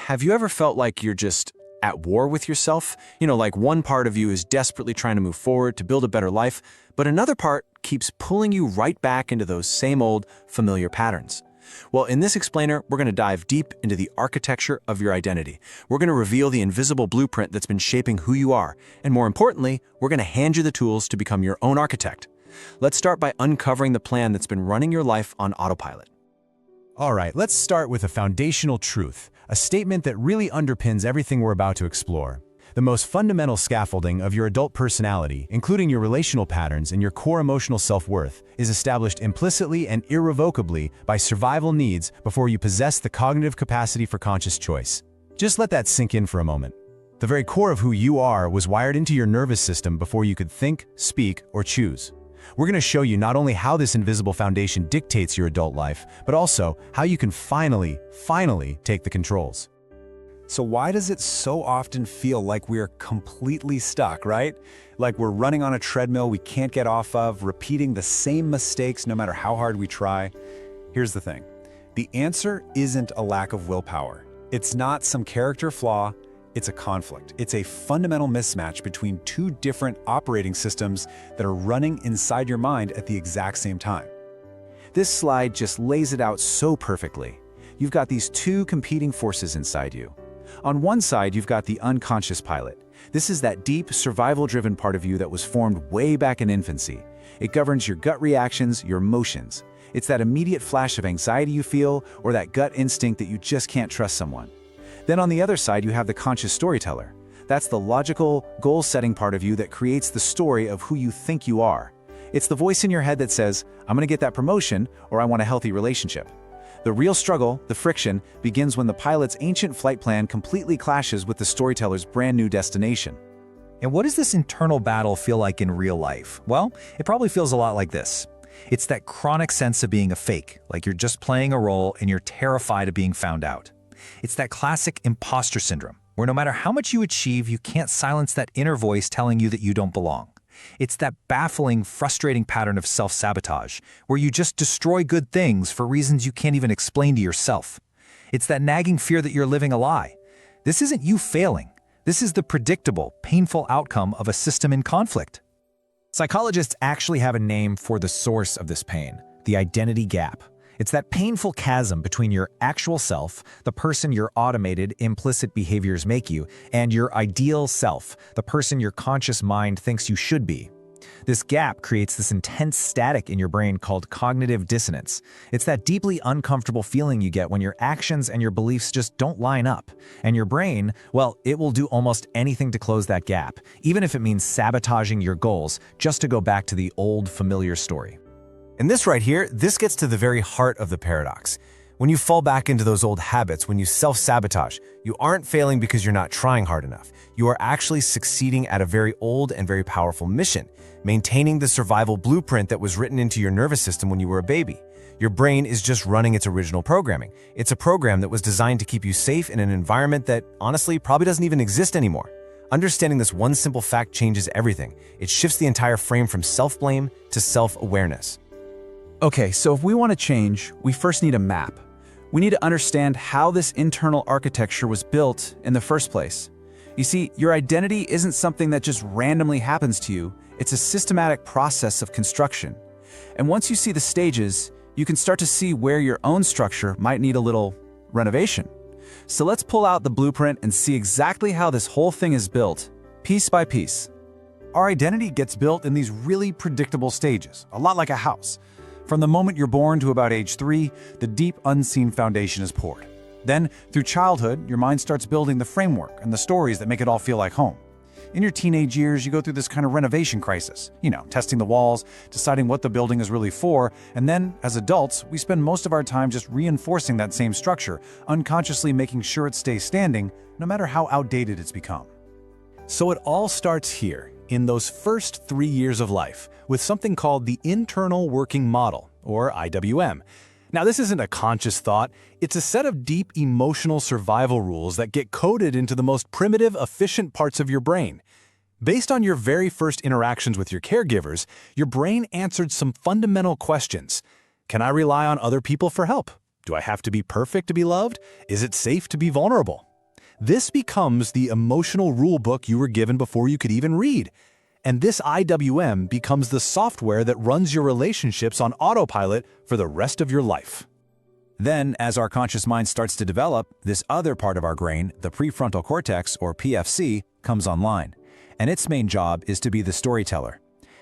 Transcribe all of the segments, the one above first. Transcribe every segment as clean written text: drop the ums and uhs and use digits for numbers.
have you ever felt like you're just at war with yourself? Like one part of you is desperately trying to move forward to build a better life, but another part keeps pulling you right back into those same old familiar patterns. Well, in this explainer, we're going to dive deep into the architecture of your identity. We're going to reveal the invisible blueprint that's been shaping who you are. And more importantly, we're going to hand you the tools to become your own architect. Let's start by uncovering the plan that's been running your life on autopilot. All right, let's start with a foundational truth, a statement that really underpins everything we're about to explore. The most fundamental scaffolding of your adult personality, including your relational patterns and your core emotional self-worth, is established implicitly and irrevocably by survival needs before you possess the cognitive capacity for conscious choice. Just let that sink in for a moment. The very core of who you are was wired into your nervous system before you could think, speak, or choose. We're going to show you not only how this invisible foundation dictates your adult life, but also how you can finally take the controls. So why does it so often feel like we're completely stuck, right? Like we're running on a treadmill we can't get off of, repeating the same mistakes no matter how hard we try? Here's the thing. The answer isn't a lack of willpower. It's not some character flaw. It's a conflict. It's a fundamental mismatch between two different operating systems that are running inside your mind at the exact same time. This slide just lays it out so perfectly. You've got these two competing forces inside you. On one side, you've got the unconscious pilot. This is that deep, survival-driven part of you that was formed way back in infancy. It governs your gut reactions, your emotions. It's that immediate flash of anxiety you feel, or that gut instinct that you just can't trust someone. Then on the other side, you have the conscious storyteller. That's the logical, goal-setting part of you that creates the story of who you think you are. It's the voice in your head that says, I'm going to get that promotion, or I want a healthy relationship. The real struggle, the friction, begins when the pilot's ancient flight plan completely clashes with the storyteller's brand new destination. And what does this internal battle feel like in real life? Well, it probably feels a lot like this. It's that chronic sense of being a fake, like you're just playing a role and you're terrified of being found out. It's that classic imposter syndrome, where no matter how much you achieve, you can't silence that inner voice telling you that you don't belong. It's that baffling, frustrating pattern of self-sabotage, where you just destroy good things for reasons you can't even explain to yourself. It's that nagging fear that you're living a lie. This isn't you failing. This is the predictable, painful outcome of a system in conflict. Psychologists actually have a name for the source of this pain, the identity gap. It's that painful chasm between your actual self, the person your automated, implicit behaviors make you, and your ideal self, the person your conscious mind thinks you should be. This gap creates this intense static in your brain called cognitive dissonance. It's that deeply uncomfortable feeling you get when your actions and your beliefs just don't line up. And your brain, well, it will do almost anything to close that gap, even if it means sabotaging your goals just to go back to the old familiar story. And this right here, this gets to the very heart of the paradox. When you fall back into those old habits, when you self-sabotage, you aren't failing because you're not trying hard enough. You are actually succeeding at a very old and very powerful mission, maintaining the survival blueprint that was written into your nervous system when you were a baby. Your brain is just running its original programming. It's a program that was designed to keep you safe in an environment that, honestly, probably doesn't even exist anymore. Understanding this one simple fact changes everything. It shifts the entire frame from self-blame to self-awareness. Okay, so if we want to change, we first need a map. We need to understand how this internal architecture was built in the first place. You see, your identity isn't something that just randomly happens to you. It's a systematic process of construction. And once you see the stages, you can start to see where your own structure might need a little renovation. So let's pull out the blueprint and see exactly how this whole thing is built, piece by piece. Our identity gets built in these really predictable stages, a lot like a house. From the moment you're born to about age 3, the deep, unseen foundation is poured. Then, through childhood, your mind starts building the framework and the stories that make it all feel like home. In your teenage years, you go through this kind of renovation crisis, testing the walls, deciding what the building is really for, and then, as adults, we spend most of our time just reinforcing that same structure, unconsciously making sure it stays standing, no matter how outdated it's become. So it all starts here, in those first 3 years of life, with something called the Internal Working Model, or IWM. Now, this isn't a conscious thought. It's a set of deep emotional survival rules that get coded into the most primitive, efficient parts of your brain. Based on your very first interactions with your caregivers, your brain answered some fundamental questions. Can I rely on other people for help? Do I have to be perfect to be loved? Is it safe to be vulnerable? This becomes the emotional rule book you were given before you could even read. And this IWM becomes the software that runs your relationships on autopilot for the rest of your life. Then, as our conscious mind starts to develop, this other part of our brain, the prefrontal cortex, or PFC, comes online. And its main job is to be the storyteller.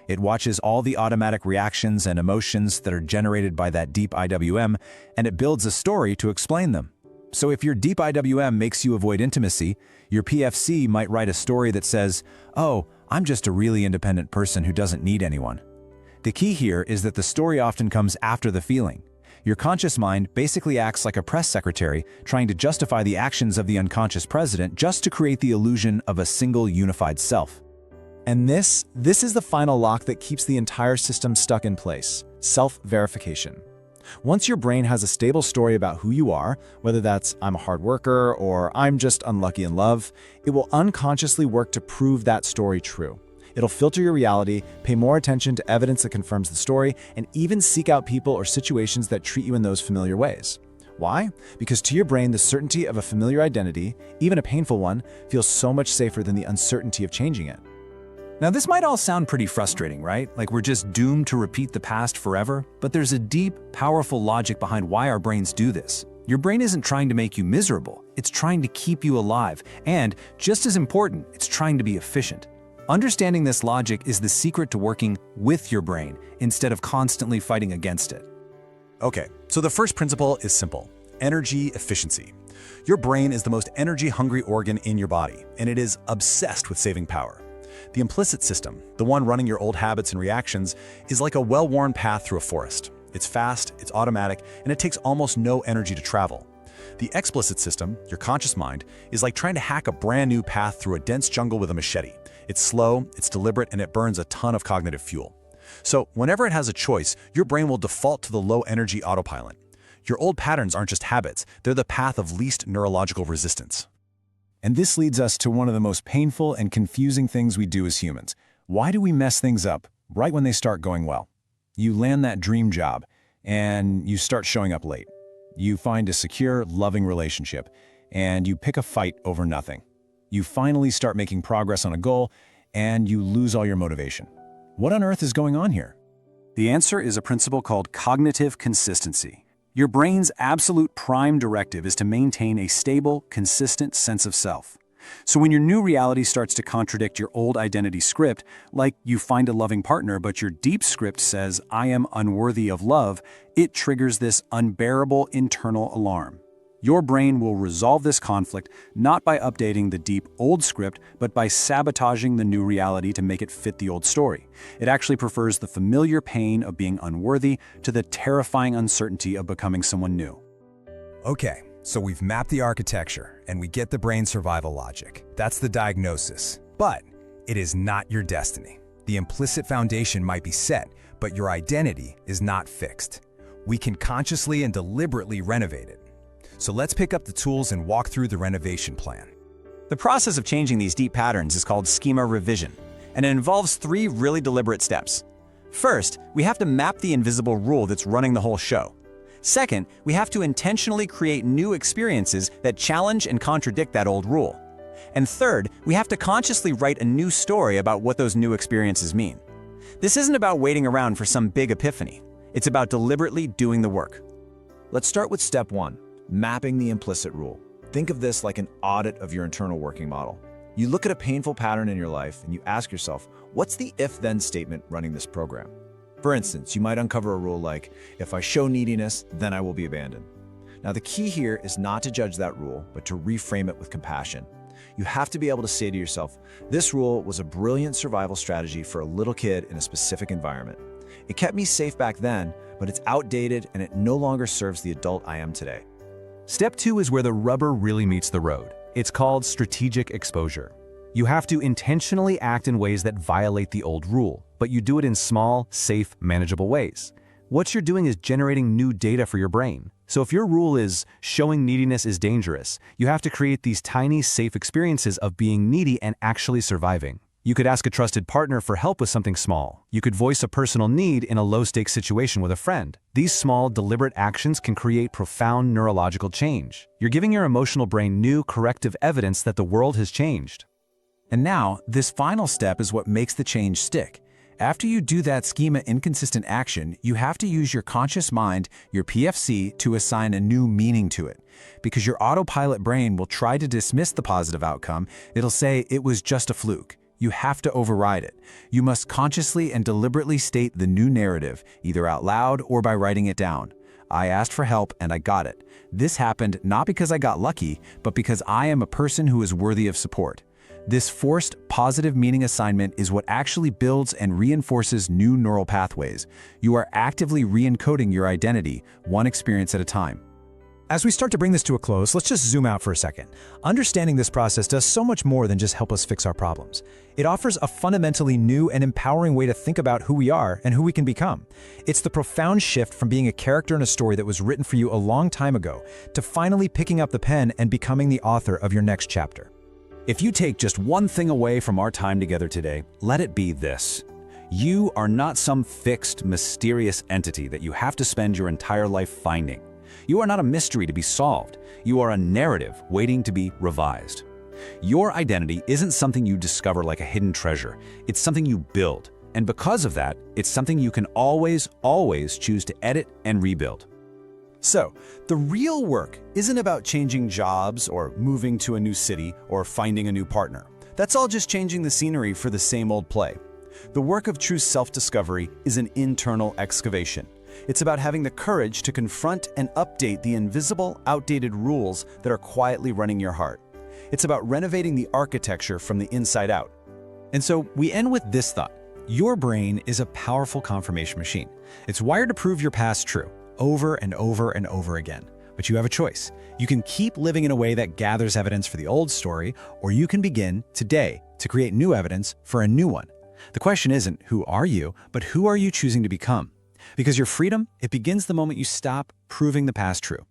It watches all the automatic reactions and emotions that are generated by that deep IWM, and it builds a story to explain them. So if your deep IWM makes you avoid intimacy, your PFC might write a story that says, "Oh, I'm just a really independent person who doesn't need anyone." The key here is that the story often comes after the feeling. Your conscious mind basically acts like a press secretary trying to justify the actions of the unconscious president just to create the illusion of a single unified self. And this is the final lock that keeps the entire system stuck in place: self-verification. Once your brain has a stable story about who you are, whether that's "I'm a hard worker" or "I'm just unlucky in love," it will unconsciously work to prove that story true. It'll filter your reality, pay more attention to evidence that confirms the story, and even seek out people or situations that treat you in those familiar ways. Why? Because to your brain, the certainty of a familiar identity, even a painful one, feels so much safer than the uncertainty of changing it. Now, this might all sound pretty frustrating, right? Like we're just doomed to repeat the past forever, but there's a deep, powerful logic behind why our brains do this. Your brain isn't trying to make you miserable, it's trying to keep you alive, and, just as important, it's trying to be efficient. Understanding this logic is the secret to working with your brain instead of constantly fighting against it. Okay, so the first principle is simple: energy efficiency. Your brain is the most energy-hungry organ in your body, and it is obsessed with saving power. The implicit system, the one running your old habits and reactions, is like a well-worn path through a forest. It's fast, it's automatic, and it takes almost no energy to travel. The explicit system, your conscious mind, is like trying to hack a brand new path through a dense jungle with a machete. It's slow, it's deliberate, and it burns a ton of cognitive fuel. So whenever it has a choice, your brain will default to the low-energy autopilot. Your old patterns aren't just habits, they're the path of least neurological resistance. And this leads us to one of the most painful and confusing things we do as humans. Why do we mess things up right when they start going well? You land that dream job, and you start showing up late. You find a secure, loving relationship, and you pick a fight over nothing. You finally start making progress on a goal, and you lose all your motivation. What on earth is going on here? The answer is a principle called cognitive consistency. Your brain's absolute prime directive is to maintain a stable, consistent sense of self. So when your new reality starts to contradict your old identity script, like you find a loving partner but your deep script says, "I am unworthy of love," it triggers this unbearable internal alarm. Your brain will resolve this conflict not by updating the deep old script, but by sabotaging the new reality to make it fit the old story. It actually prefers the familiar pain of being unworthy to the terrifying uncertainty of becoming someone new. Okay, so we've mapped the architecture and we get the brain survival logic. That's the diagnosis. But it is not your destiny. The implicit foundation might be set, but your identity is not fixed. We can consciously and deliberately renovate it. So let's pick up the tools and walk through the renovation plan. The process of changing these deep patterns is called schema revision, and it involves 3 really deliberate steps. First, we have to map the invisible rule that's running the whole show. Second, we have to intentionally create new experiences that challenge and contradict that old rule. And third, we have to consciously write a new story about what those new experiences mean. This isn't about waiting around for some big epiphany. It's about deliberately doing the work. Let's start with step 1, mapping the implicit rule. Think of this like an audit of your internal working model. You look at a painful pattern in your life and you ask yourself, what's the if-then statement running this program? For instance, you might uncover a rule like, if I show neediness, then I will be abandoned. Now, the key here is not to judge that rule, but to reframe it with compassion. You have to be able to say to yourself, this rule was a brilliant survival strategy for a little kid in a specific environment. It kept me safe back then, but it's outdated and it no longer serves the adult I am today. Step 2 is where the rubber really meets the road. It's called strategic exposure. You have to intentionally act in ways that violate the old rule, but you do it in small, safe, manageable ways. What you're doing is generating new data for your brain. So if your rule is showing neediness is dangerous, you have to create these tiny, safe experiences of being needy and actually surviving. You could ask a trusted partner for help with something small. You could voice a personal need in a low-stakes situation with a friend. These small, deliberate actions can create profound neurological change. You're giving your emotional brain new, corrective evidence that the world has changed. And now, this final step is what makes the change stick. After you do that schema-inconsistent action, you have to use your conscious mind, your PFC, to assign a new meaning to it. Because your autopilot brain will try to dismiss the positive outcome, it'll say it was just a fluke. You have to override it. You must consciously and deliberately state the new narrative, either out loud or by writing it down. I asked for help and I got it. This happened not because I got lucky, but because I am a person who is worthy of support. This forced positive meaning assignment is what actually builds and reinforces new neural pathways. You are actively re-encoding your identity, one experience at a time. As we start to bring this to a close, let's just zoom out for a second. Understanding this process does so much more than just help us fix our problems. It offers a fundamentally new and empowering way to think about who we are and who we can become. It's the profound shift from being a character in a story that was written for you a long time ago to finally picking up the pen and becoming the author of your next chapter. If you take just one thing away from our time together today, let it be this. You are not some fixed, mysterious entity that you have to spend your entire life finding. You are not a mystery to be solved. You are a narrative waiting to be revised. Your identity isn't something you discover like a hidden treasure. It's something you build. And because of that, it's something you can always choose to edit and rebuild. So, the real work isn't about changing jobs or moving to a new city or finding a new partner. That's all just changing the scenery for the same old play. The work of true self-discovery is an internal excavation. It's about having the courage to confront and update the invisible, outdated rules that are quietly running your heart. It's about renovating the architecture from the inside out. And so we end with this thought. Your brain is a powerful confirmation machine. It's wired to prove your past true, over and over and over again. But you have a choice. You can keep living in a way that gathers evidence for the old story, or you can begin today to create new evidence for a new one. The question isn't who are you, but who are you choosing to become? Because your freedom, it begins the moment you stop proving the past true.